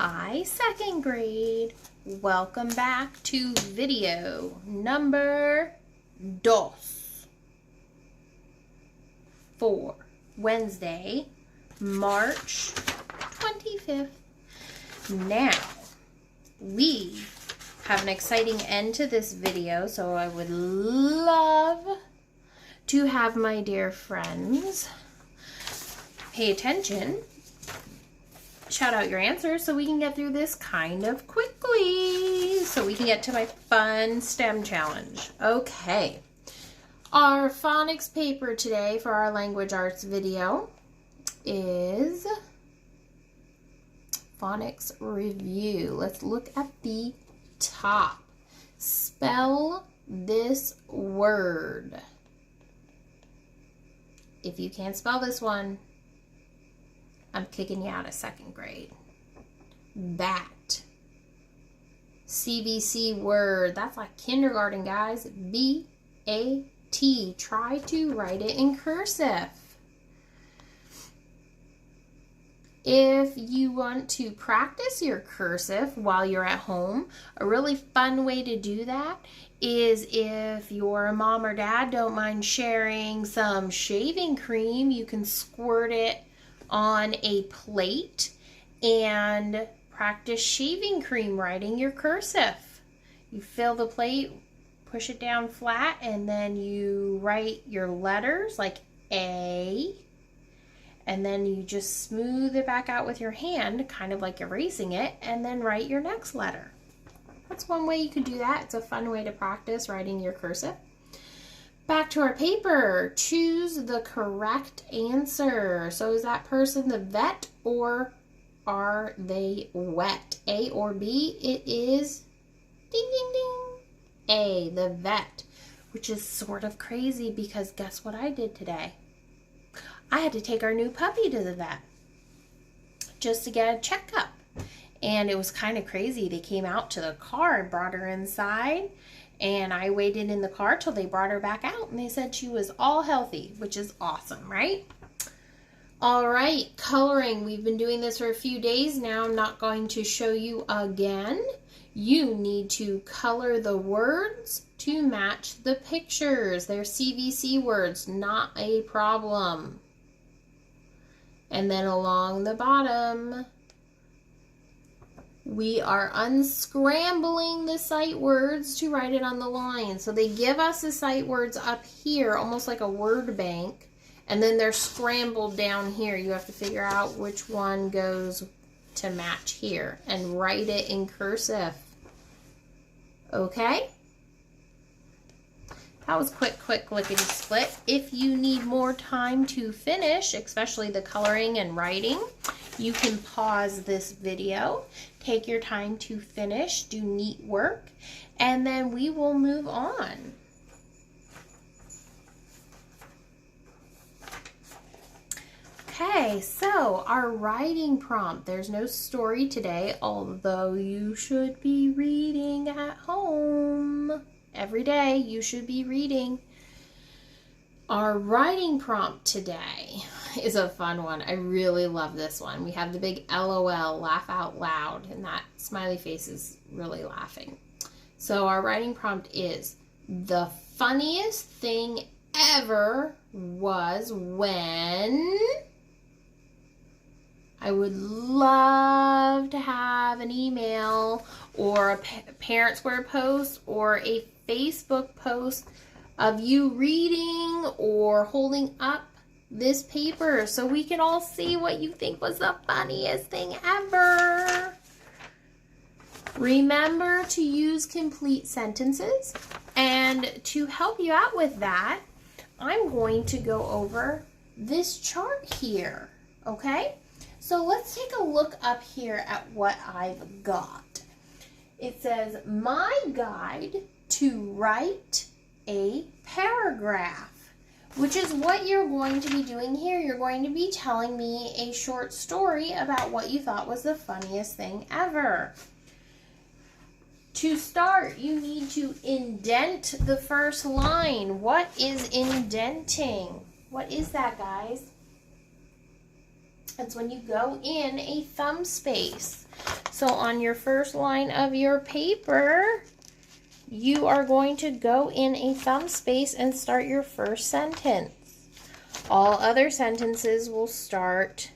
Hi, second grade. Welcome back to video number 2 for Wednesday, March 25th. Now, we have an exciting end to this video, so I would love to have my dear friends pay attention. Shout out your answers so we can get through this kind of quickly, so we can get to my fun STEM challenge. Okay, our phonics paper today for our language arts video is phonics review. Let's look at the top. Spell this word. If you can't spell this one, I'm kicking you out of second grade. Bat. CVC word. That's like kindergarten, guys. B-A-T. Try to write it in cursive. If you want to practice your cursive while you're at home, a really fun way to do that is if your mom or dad don't mind sharing some shaving cream, you can squirt it on a plate and practice shaving cream writing your cursive. You fill the plate, push it down flat, and then you write your letters like A, and then you just smooth it back out with your hand, kind of like erasing it, and then write your next letter. That's one way you could do that. It's a fun way to practice writing your cursive. Back to our paper. Choose the correct answer. So is that person the vet or are they wet? A or B? It is ding, ding, ding. A, the vet, which is sort of crazy because guess what I did today? I had to take our new puppy to the vet just to get a checkup. And it was kind of crazy. They came out to the car and brought her inside. And I waited in the car till they brought her back out, and they said she was all healthy, which is awesome, right? All right, coloring. We've been doing this for a few days now. I'm not going to show you again. You need to color the words to match the pictures. They're CVC words, not a problem. And then along the bottom, we are unscrambling the sight words to write it on the line. So they give us the sight words up here, almost like a word bank, and then they're scrambled down here. You have to figure out which one goes to match here and write it in cursive. Okay? That was quick lickety-split. If you need more time to finish, especially the coloring and writing, you can pause this video, take your time to finish, do neat work, and then we will move on. Okay, so our writing prompt. There's no story today, although you should be reading at home. Every day you should be reading. Our writing prompt today is a fun one. I really love this one. We have the big LOL, laugh out loud, and that smiley face is really laughing. So our writing prompt is, the funniest thing ever was when... I would love to have an email or a Parent Square post or a Facebook post of you reading or holding up this paper so we can all see what you think was the funniest thing ever. Remember to use complete sentences, and to help you out with that, I'm going to go over this chart here, okay? So let's take a look up here at what I've got. It says, my guide to write a paragraph, which is what you're going to be doing here. You're going to be telling me a short story about what you thought was the funniest thing ever. To start, you need to indent the first line. What is indenting? What is that, guys? That's when you go in a thumb space. So on your first line of your paper, you are going to go in a thumb space and start your first sentence. All other sentences will start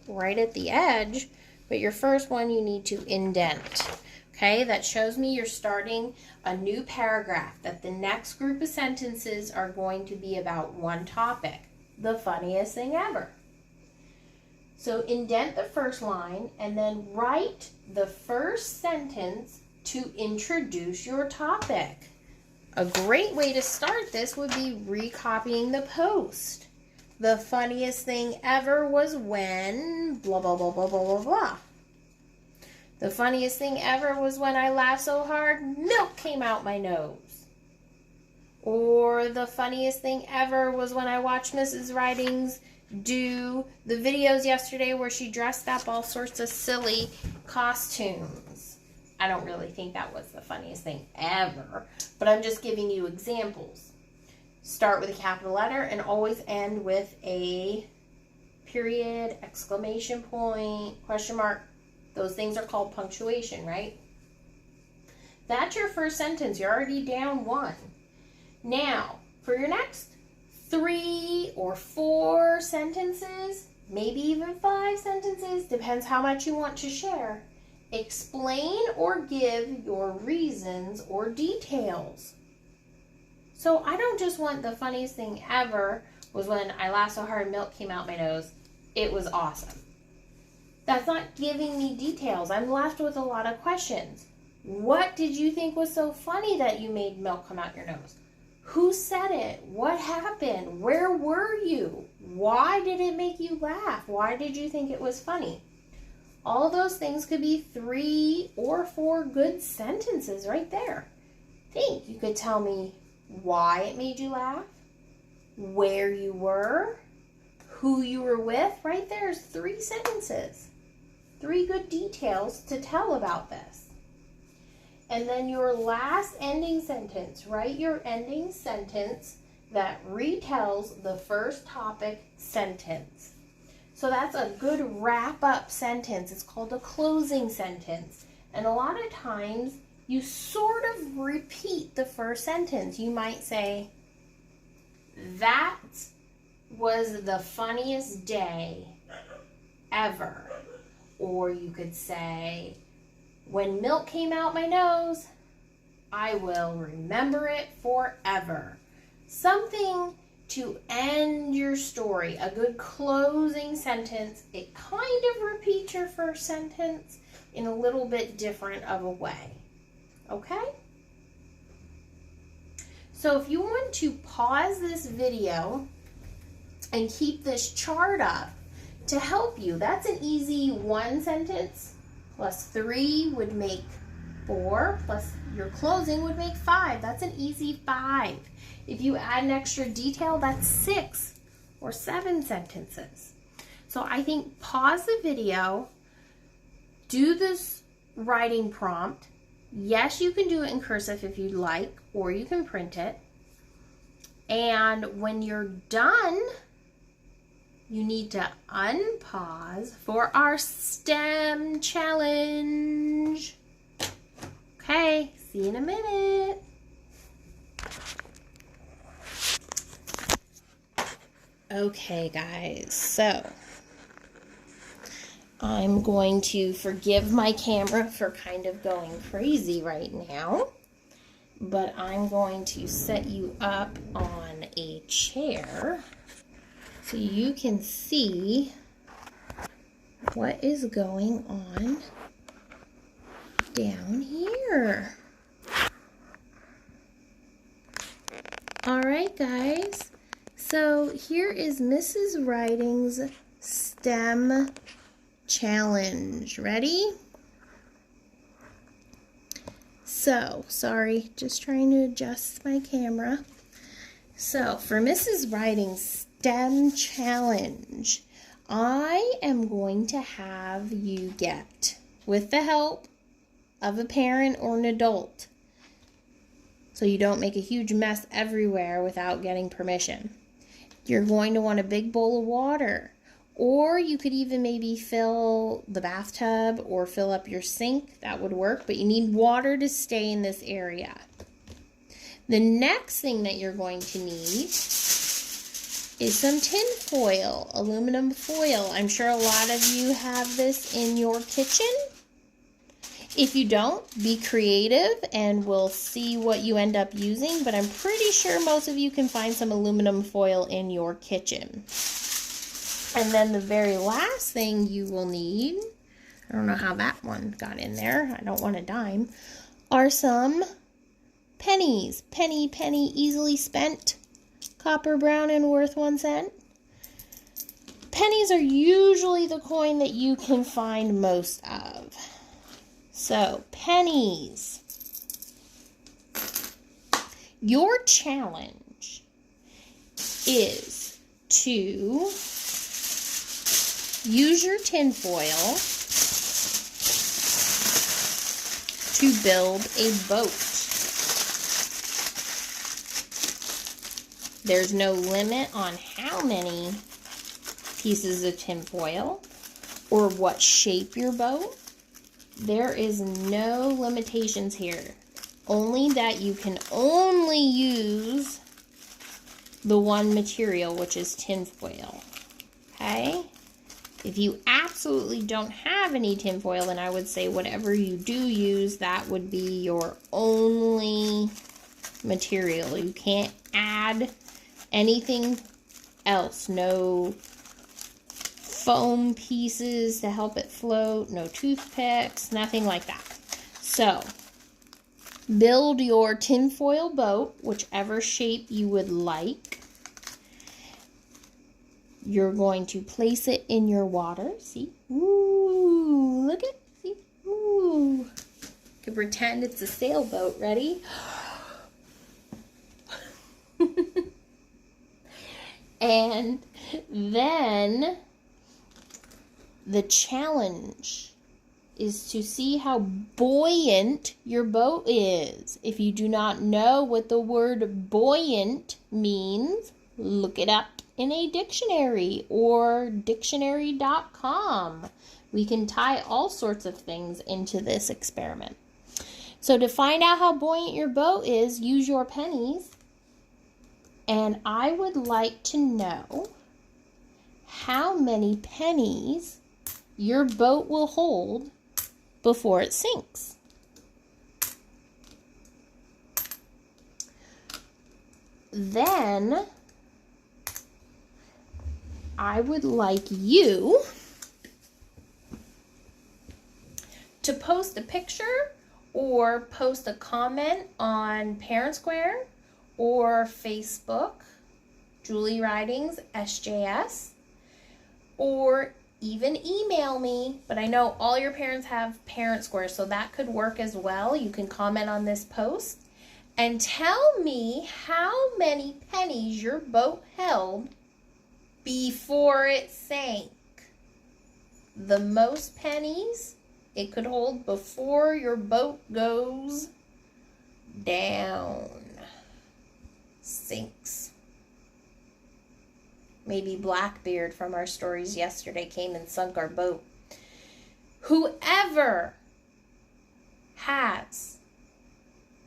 right at the edge, but your first one you need to indent. Okay, that shows me you're starting a new paragraph, that the next group of sentences are going to be about one topic, the funniest thing ever. So indent the first line and then write the first sentence to introduce your topic. A great way to start this would be recopying the post. The funniest thing ever was when blah, blah, blah, blah, blah, blah, blah. The funniest thing ever was when I laughed so hard, milk came out my nose. Or the funniest thing ever was when I watched Mrs. Ridings do the videos yesterday where she dressed up all sorts of silly costumes. I don't really think that was the funniest thing ever, but I'm just giving you examples. Start with a capital letter and always end with a period, exclamation point, question mark. Those things are called punctuation, right? That's your first sentence. You're already down one. Now, for your next 3 or 4 sentences, maybe even 5 sentences, depends how much you want to share, explain or give your reasons or details. So I don't just want the funniest thing ever was when I laughed so hard milk came out my nose. It was awesome. That's not giving me details. I'm left with a lot of questions. What did you think was so funny that you made milk come out your nose? Who said it? What happened? Where were you? Why did it make you laugh? Why did you think it was funny? All of those things could be 3 or 4 good sentences right there. Think, you could tell me why it made you laugh, where you were, who you were with. Right there's 3 sentences. 3 good details to tell about this. And then your last ending sentence, write your ending sentence that retells the first topic sentence. So that's a good wrap-up sentence. It's called a closing sentence. And a lot of times, you sort of repeat the first sentence. You might say, that was the funniest day ever. Or you could say, when milk came out my nose, I will remember it forever. Something to end your story, a good closing sentence. It kind of repeats your first sentence in a little bit different of a way. Okay? So if you want to pause this video and keep this chart up to help you, that's an easy 1 sentence plus 3 would make 4, plus your closing would make 5. That's an easy 5. If you add an extra detail, that's 6 or 7 sentences. So I think pause the video, do this writing prompt. Yes, you can do it in cursive if you'd like, or you can print it. And when you're done, you need to unpause for our STEM challenge. Okay, see you in a minute. Okay, guys, so I'm going to forgive my camera for kind of going crazy right now, but I'm going to set you up on a chair so you can see what is going on down here. All right, guys, so here is Mrs. Riding's STEM challenge. Ready? So, sorry, just trying to adjust my camera. So, for Mrs. Riding's STEM challenge, I am going to have you get, with the help of a parent or an adult, so you don't make a huge mess everywhere without getting permission. You're going to want a big bowl of water, Or you could even maybe fill the bathtub or fill up your sink. That would work, but you need water to stay in this area. The next thing that you're going to need is some tin foil, aluminum foil. I'm sure a lot of you have this in your kitchen. If you don't, be creative and we'll see what you end up using, but I'm pretty sure most of you can find some aluminum foil in your kitchen. And then the very last thing you will need, I don't know how that one got in there, I don't want a dime, are some pennies. Penny, easily spent, copper, brown, and worth 1 cent. Pennies are usually the coin that you can find most of. So, pennies. Your challenge is to use your tin foil to build a boat. There's no limit on how many pieces of tin foil or what shape your boat. There is no limitations here. Only that you can only use the one material, which is tin foil. Okay? If you absolutely don't have any tin foil, then I would say whatever you do use, that would be your only material. You can't add anything else. No foam pieces to help it float, no toothpicks, nothing like that. So, build your tinfoil boat, whichever shape you would like. You're going to place it in your water. See? Ooh, look at, see? Ooh. You can pretend it's a sailboat. Ready? And then the challenge is to see how buoyant your boat is. If you do not know what the word buoyant means, look it up in a dictionary or dictionary.com. We can tie all sorts of things into this experiment. So to find out how buoyant your boat is, use your pennies. And I would like to know how many pennies your boat will hold before it sinks. Then I would like you to post a picture or post a comment on Parent Square or Facebook, Julie Ridings, SJS, or even email me. But I know all your parents have Parent Square, so that could work as well. You can comment on this post and tell me how many pennies your boat held before it sank. The most pennies it could hold before your boat goes down. Sinks. Maybe Blackbeard from our stories yesterday came and sunk our boat. Whoever has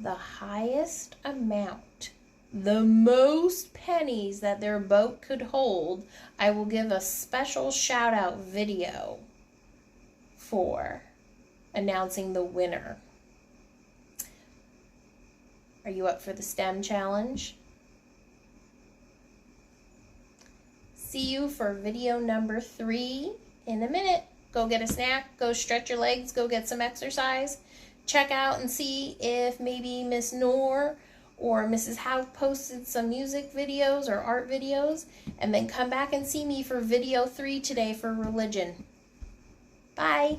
the highest amount, the most pennies that their boat could hold, I will give a special shout out video for announcing the winner. Are you up for the STEM challenge? See you for video number 3 in a minute. Go get a snack, go stretch your legs, go get some exercise. Check out and see if maybe Miss Noor or Mrs. Howe posted some music videos or art videos, and then come back and see me for video 3 today for religion. Bye.